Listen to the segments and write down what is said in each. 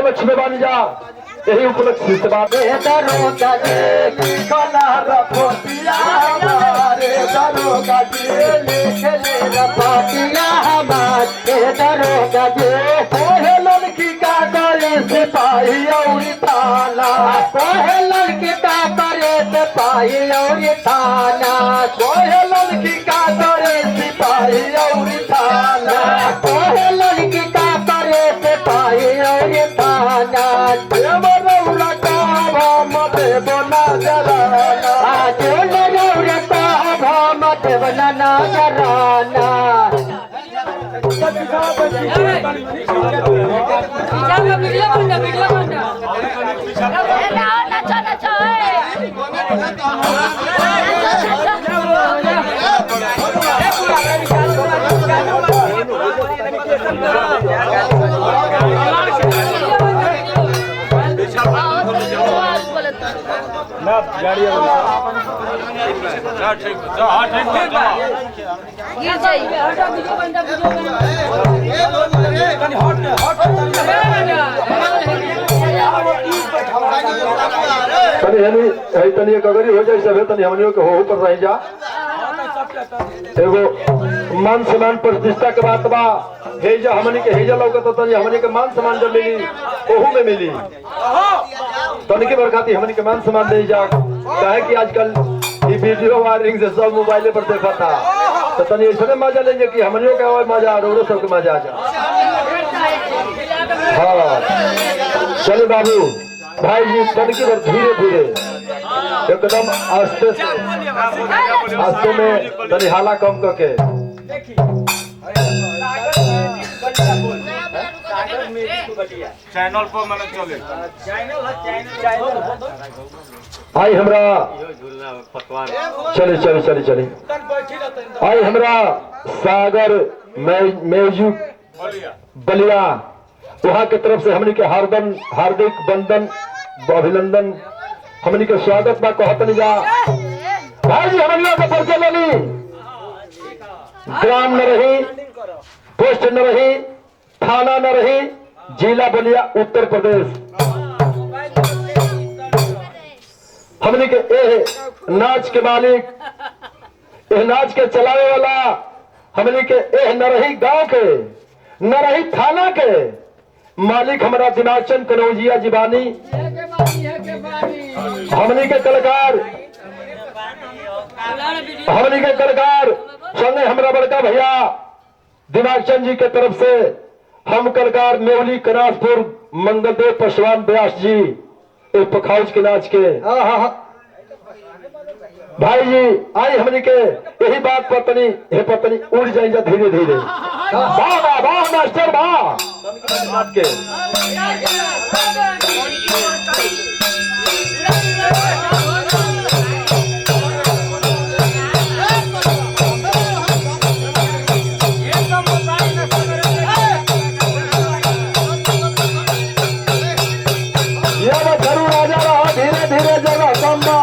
उपलक्ष्य में बन जा, यही उपलक्ष्य से बात लड़की का करे सिपाही और थाना, लड़की का करे सिपाही और थाना, लड़की का करे सिपाही और थाना, लड़की का करे सिपाही और थाना, देवरौला का मते बना जराना, देवरौला का मते बना जराना। तनी अगर हो जाए सब तनी हमनियों के हो पर रह जा। एगो मान सम्मान प्रतिष्ठा के बात बा, हेजा हमनी के हेजा लौका तो तनी हमनी के मान सम्मान जब मिली ओहू में मिली तनी के बरखाती हमनी के मान सम्मान दे जा। काहे कि आजकल ये वीडियो वायरिंग से सब मोबाइल पर देखा था, तो तनी ऐसे मजा लेंगे कि हमनियों का मजा रोडो सबके मजा आ जा। हाँ चलो बाबू भाई जी, तन की धीरे धीरे एकदम आस्ते में तनी हाला कम करके चैनल पर मैंने चले आई हमरा चले चले चले चले आई हमरा सागर मेजू बलिया वहाँ के तरफ से हमनी के हार्दिक बंदन अभिनंदन हमनी के स्वागत बा कहतनी जा। भाई जी हमनी के परिचय लेनी, ग्राम न रही, पोस्ट न रही, थाना न रही, जिला बलिया उत्तर प्रदेश। हमनी के नाच के मालिक, नाच के चलावे वाला हमनी के न रही गांव के न रही थाना के मालिक हमारा दिनाचंद कनौजिया जीवानी, हमनी के कलाकार संगे हमारा बड़का भैया दिनाचंद जी के तरफ से हम कलाकार मेवली कनासपुर मंगलदेव पसवान व्यास जी एक पखाउज के नाच के भाई जी आई हमनी के यही बात पत्नी हे पत्नी उड़ जाएंगे धीरे धीरे। वाह वाह वाह मास्टर वाह के जरूर आ जा रहा धीरे धीरे जगह कम्बा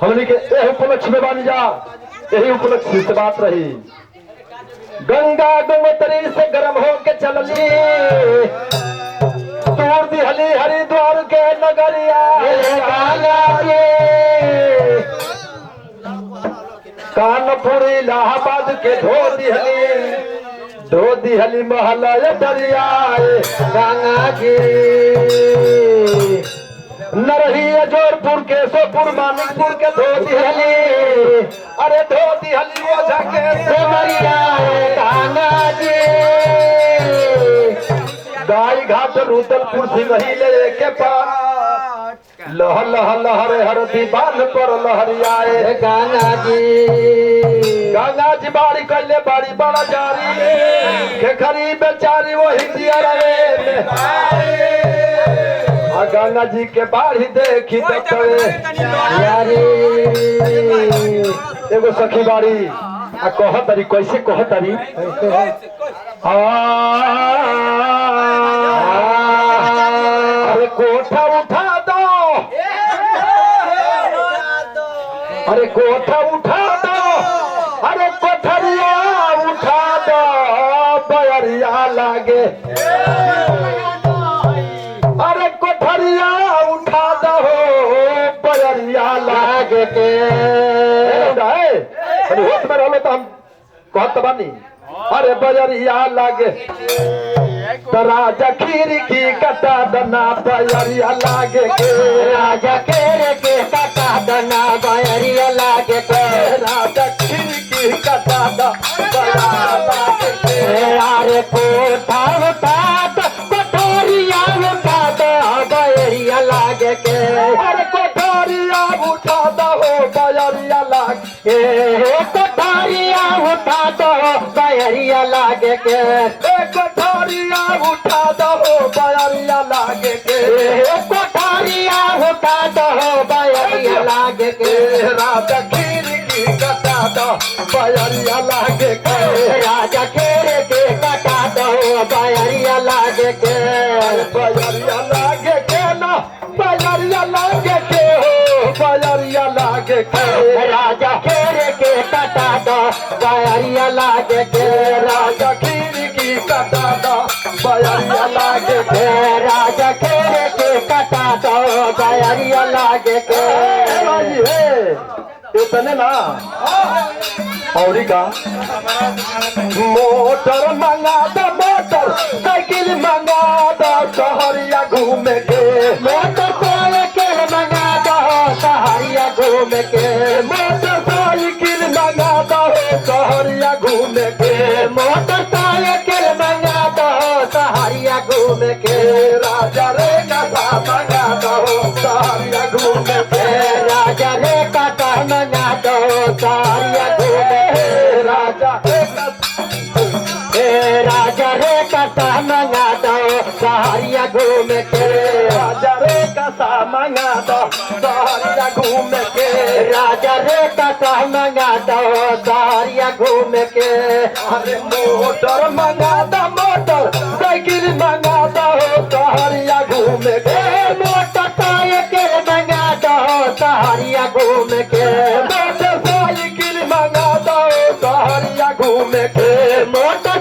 हमने के यही उपलक्ष्य में बन जा, यही उपलक्ष्य से बात रही। गंगा गोमतरी से गर्म होके चलली, तू दूर दिहली हरिद्वार के नगरिया कानपुर इलाहाबाद के धो दिहली महला दरिया गंगा जी नरही जोधपुर केशोपुर मानिकपुर के धो दिहली अरे धो दिहली ओझा के सेमरिया गंगा जी गाय घाट रुदलपुर सिमही ले के पार लह लह लहरे हरदी बांध पर लहरियाए गंगा जी बाड़ी कैले बाड़ी बड़ा जारी खेखरी बेचारी वही दिया रे गंगा जी के बाड़ी देखी एगो सखी बाड़ी आ कहतरी कैसे कहतरी अरे कोठा उठा दो अरे कोठा उठा दो अरे कोठरिया उठा दो बयरिया लागे अरे कोठरिया उठा दो बयरिया लागे के होश में रहलो तो हम कहत बानी अरे बयरिया लागे राजा खीरी कटा दना बयरिया लागे के राजा के कटा दना बयरिया लागे के राजा खीरी कटा द बयरिया लागे के अरे कोठा उठा दो कोठरिया उठा दो बयरिया लागे के अरे कोठरिया उठा दो बयरिया लागे कोठरिया उठा दो बयरिया लागे के कोठरिया उठा दो बयरिया लागे के कोठरिया उठा दो बयरिया लागे के राजा खीरी कटा दो बयरिया लागे के राजा खीरी कटा दो बयरिया लागे के बयरिया लागे के ना बयरिया लागे के हो बयरिया लागे के राजा खीरी कटा दो बयरिया लागे के राजा खीरी कटा दो बयरिया लागे के राजा खीरी कटा दो बयरिया लागे के इतने ना और का मोटर मंगा दो मोटर साइकिल मंगा दो शहरिया घूमे के मोटर साइकिल मंगा दो शहरिया घूमे के मोटर साइकिल मंगा दो शहरिया घूमे के मोटर साइकिल मंगा दो शहरिया घूमे के राजा रे कथा मंगा दो शहरिया घूमे के राजा रे कथा मंगा दो शहरिया घूमे के राजा रे कथा मंगा दो शहरिया घूमे के राजा रे कथा मंगा दो शहरिया घूमे के राजा रे कथा मंगा दो शहरिया घूमे के अरे मोटर मंगा दो मोटर साइकिल मंगा दो शहरिया घूमे के मोटर साइकिल मंगा दो शहरिया घूमे के मोटर साइकिल मंगा दो शहरिया घूमे के मोटर